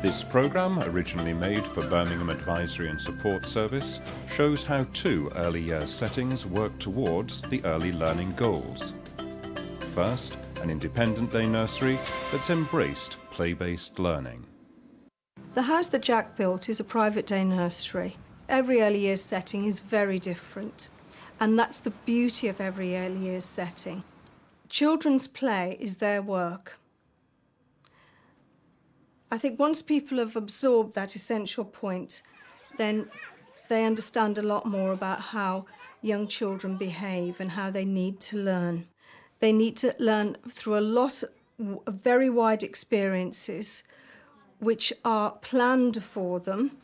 This programme, originally made for Birmingham Advisory and Support Service, shows how two early years settings work towards the early learning goals. First, an independent day nursery that's embraced play-based learning. The house that Jack built is a private day nursery. Every early years setting is very different, and that's the beauty of every early years setting. Children's play is their work. I think once people have absorbed that essential point, then they understand a lot more about how young children behave and how they need to learn. They need to learn through a lot of very wide experiences which are planned for them,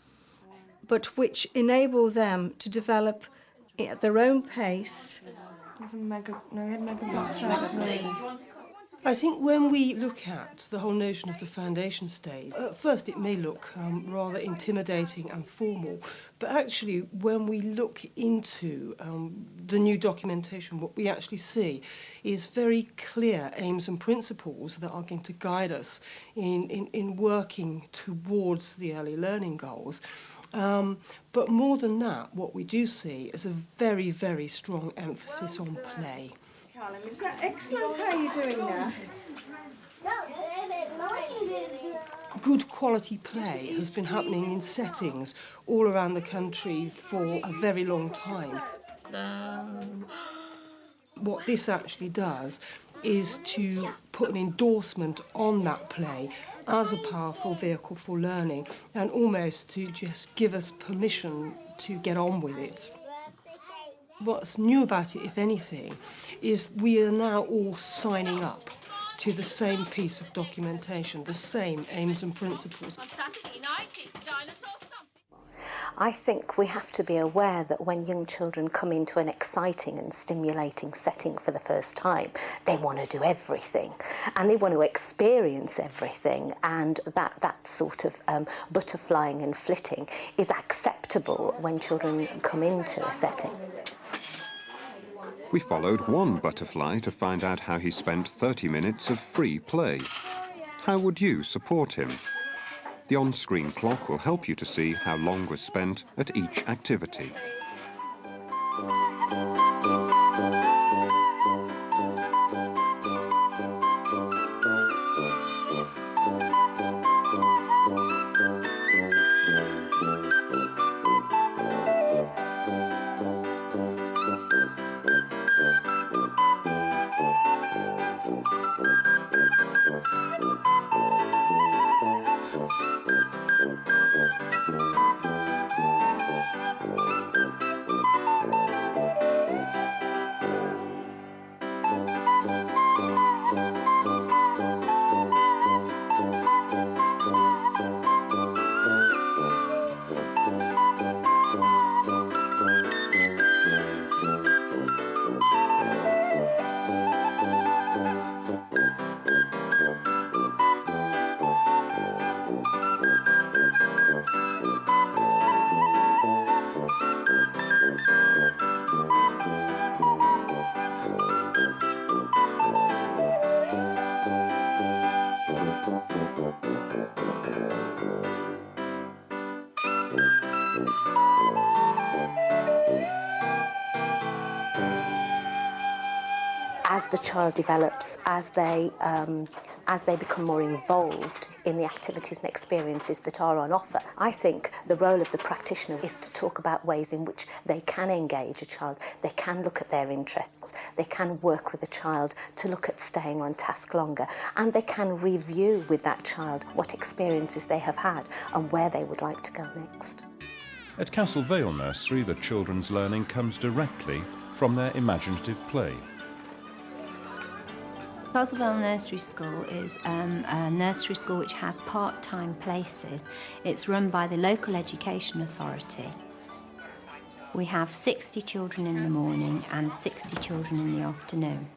but which enable them to develop at their own pace. I think when we look at the whole notion of the foundation stage, at first it may look rather intimidating and formal, but actually when we look into the new documentation, what we actually see is very clear aims and principles that are going to guide us in working towards the early learning goals. But more than that, what we do see is a very, very strong emphasis on play. Callum, isn't that excellent how you're doing that? Good quality play has been happening in settings all around the country for a very long time. What this actually does is to put an endorsement on that play as a powerful vehicle for learning and almost to just give us permission to get on with it. What's new about it, if anything, is we are now all signing up to the same piece of documentation, the same aims and principles. I think we have to be aware that when young children come into an exciting and stimulating setting for the first time, they want to do everything and they want to experience everything, and that sort of butterflying and flitting is acceptable when children come into a setting. We followed one butterfly to find out how he spent 30 minutes of free play. How would you support him? The on-screen clock will help you to see how long was spent at each activity. As the child develops, as they become more involved in the activities and experiences that are on offer, I think the role of the practitioner is to talk about ways in which they can engage a child, they can look at their interests, they can work with a child to look at staying on task longer, and they can review with that child what experiences they have had and where they would like to go next. At Castle Vale Nursery, the children's learning comes directly from their imaginative play. Whistledown Nursery School is a nursery school which has part-time places. It's run by the local education authority. We have 60 children in the morning and 60 children in the afternoon.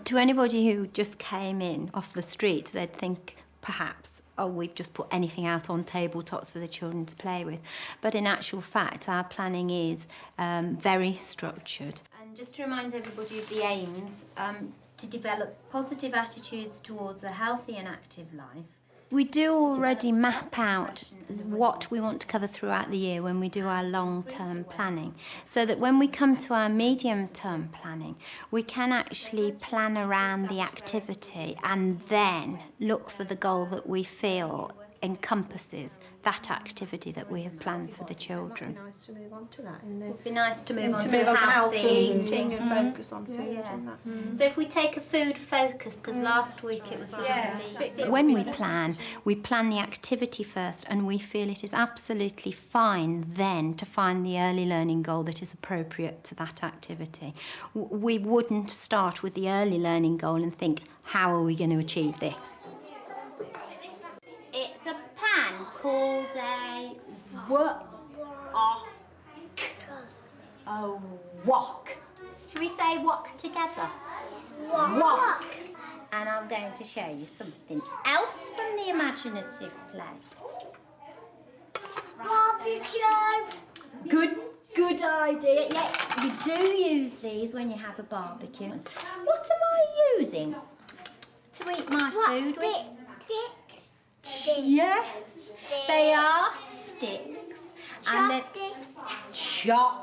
To anybody who just came in off the street, they'd think perhaps, oh, we've just put anything out on tabletops for the children to play with. But in actual fact, our planning is very structured. And just to remind everybody of the aims, to develop positive attitudes towards a healthy and active life, We do already map out what we want to cover throughout the year when we do our long-term planning, so that when we come to our medium-term planning, we can actually plan around the activity and then look for the goal that we feel encompasses that activity that we have planned for the children. It'd be nice to move on to that. It'd be nice to move on to healthy healthy eating and focus on food and that. So if we take a food focus, because last week it was sort of when we plan the activity first, and we feel it is absolutely fine then to find the early learning goal that is appropriate to that activity. We wouldn't start with the early learning goal and think, how are we going to achieve this? It's a pan called a wok. A wok. Should we say wok together? Wok. And I'm going to show you something else from the imaginative play. Barbecue. Good idea. Yeah, you do use these when you have a barbecue. What am I using to eat my food with? Yes, they are sticks. And they're chopsticks.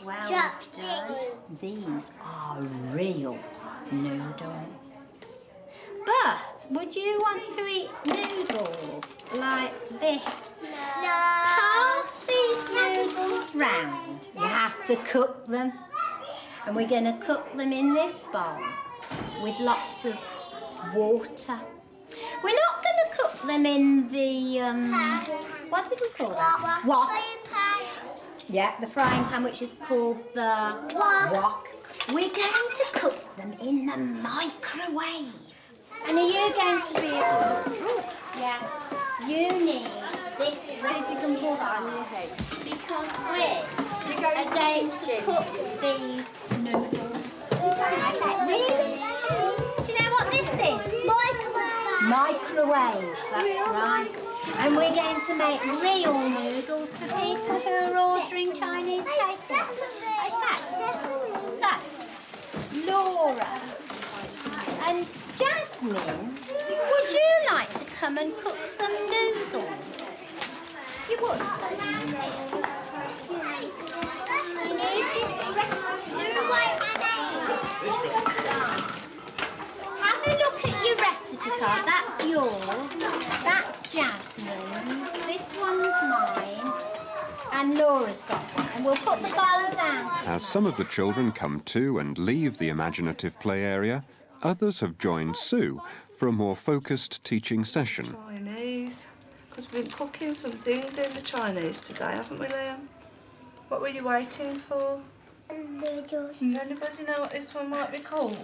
Well done. These are real noodles. But would you want to eat noodles like this? No. Pass these noodles round. You have to cook them. And we're going to cook them in this bowl with lots of water. We're not going to cook them in the, what did we call that? Wok. Yeah, the frying pan, which is called the wok. We're going to cook them in the microwave. And are you going to be able to cook? Yeah. You need this recipe because we're going to cook these noodles. Okay, really? Do you know what this is? Microwave, that's right. And we're going to make real noodles for people who are ordering Chinese takeaway. Okay. So, Laura and Jasmine, would you like to come and cook some noodles? You would? You need this recipe. Have a look at your recipe card. That's yours. That's Jasmine's. This one's mine. And Laura's got one. And we'll put the bowl down. As some of the children come to and leave the imaginative play area, others have joined Sue for a more focused teaching session. Chinese, because we've been cooking some things in the Chinese today, haven't we, Liam? What were you waiting for? Noodles. Does anybody know what this one might be called?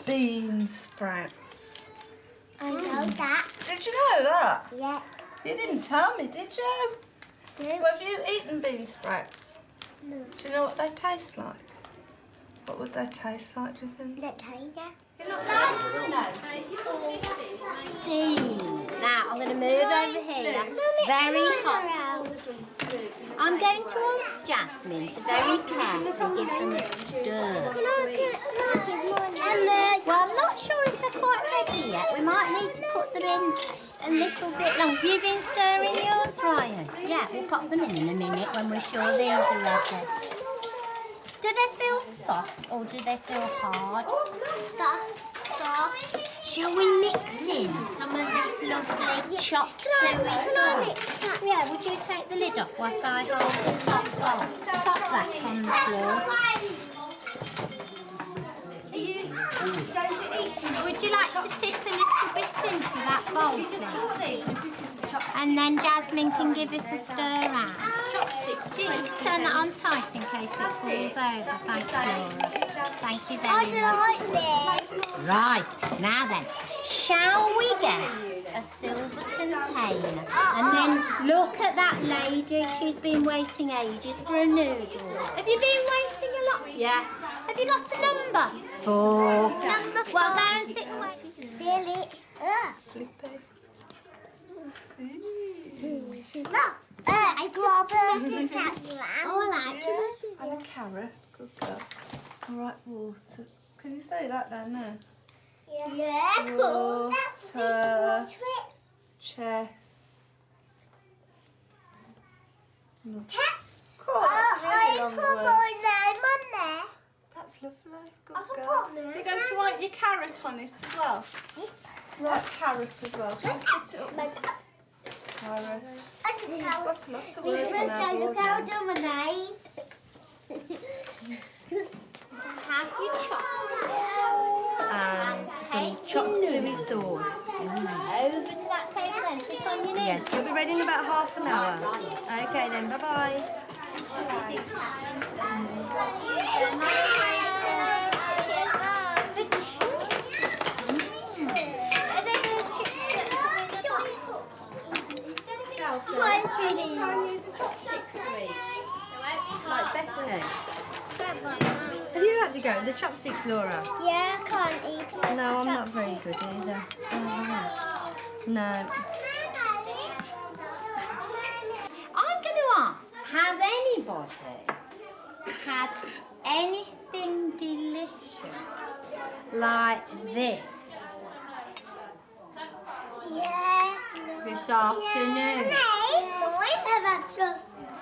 Bean sprouts. I know that. Did you know that? Yeah. You didn't tell me, did you? No. Have you eaten bean sprouts? No. Do you know what they taste like? What would they taste like, do you think? Let tiger. You're not Dean. Now, I'm going to move over here. Very hot. I'm going to ask Jasmine to very carefully give them a stir. Well, I'm not sure if they're quite ready yet. We might need to put them in a little bit long. Have you been stirring yours, Ryan? Yeah, we'll pop them in a minute when we're sure these are ready. Do they feel soft or do they feel hard? Soft. Shall we mix in some of this lovely chop suey sauce? Yeah, would you take the lid off whilst I hold this hot bowl? Pop that on the floor. Would you like to tip a little bit into that bowl, please? And then Jasmine can give it a stir round. Turn that on tight in case it falls over. Thanks, Laura. Thank you very much. Right, now then, shall we get a silver container? And then look at that lady. She's been waiting ages for a noodles. Have you been waiting a lot? Yeah. Have you got a number? 4. Number 4. Well, go and sit and wait. Feel it. Slippy. Look. I got a biscuit. I like it. And a carrot. Good girl. All right, water. Can you say that down there? Yeah, cool. That's a big portrait. Chess. Test. Cool, that's a really I long put word. my name on there. That's lovely. Good I can girl. put mine You're going to write your carrot on it as well. Write carrot as well. Can you put it up as carrot? What's lots of words on our board now? on my name. Have you And some chopped suey sauce. Over to that table then, sit on your knees. Yes, you'll be ready in about half an hour. Okay then, bye-bye. Like Bethany. Have you had to go with the chopsticks, Laura? Yeah, I can't eat. No, I'm not very good either. No. I'm going to ask, has anybody had anything delicious like this Yeah. this afternoon? I've had some.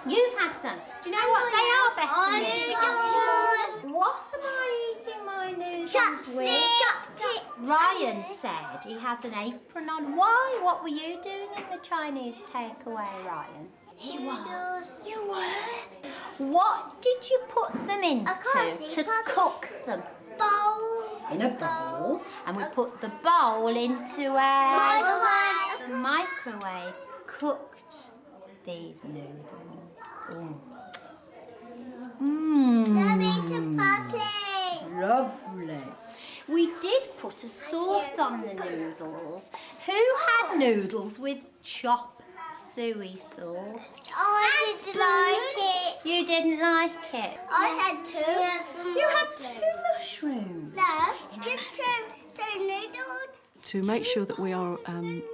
You've had some. Do you know what they are, Bethany? Noodles. What am I eating my noodles with? Chopsticks. Ryan said he had an apron on. Why? What were you doing in the Chinese takeaway, Ryan? He was. You were? What did you put them into to cook them? Bowl. In a bowl. And we put the bowl into the microwave. Cooked these noodles. Lovely. We did put a sauce on the noodles. Who had noodles with chop suey sauce? I didn't like it. You didn't like it? I had two. You had 2 mushrooms. No, just two noodles. To make sure that we are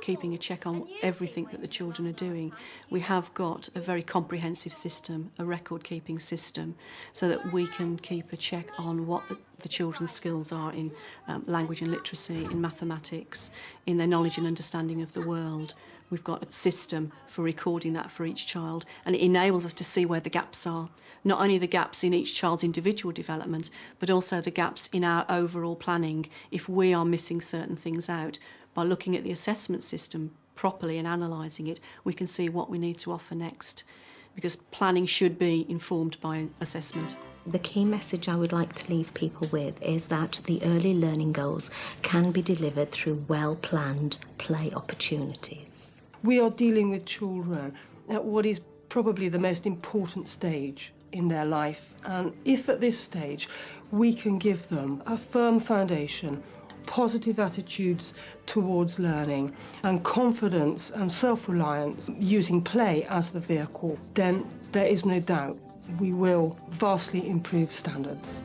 keeping a check on everything that the children are doing, we have got a very comprehensive system, a record-keeping system, so that we can keep a check on what the children's skills are in language and literacy, in mathematics, in their knowledge and understanding of the world. We've got a system for recording that for each child, and it enables us to see where the gaps are. Not only the gaps in each child's individual development, but also the gaps in our overall planning if we are missing certain things out. By looking at the assessment system properly and analysing it, we can see what we need to offer next, because planning should be informed by assessment. The key message I would like to leave people with is that the early learning goals can be delivered through well-planned play opportunities. We are dealing with children at what is probably the most important stage in their life, and if at this stage we can give them a firm foundation, positive attitudes towards learning, and confidence and self-reliance using play as the vehicle, then there is no doubt we will vastly improve standards.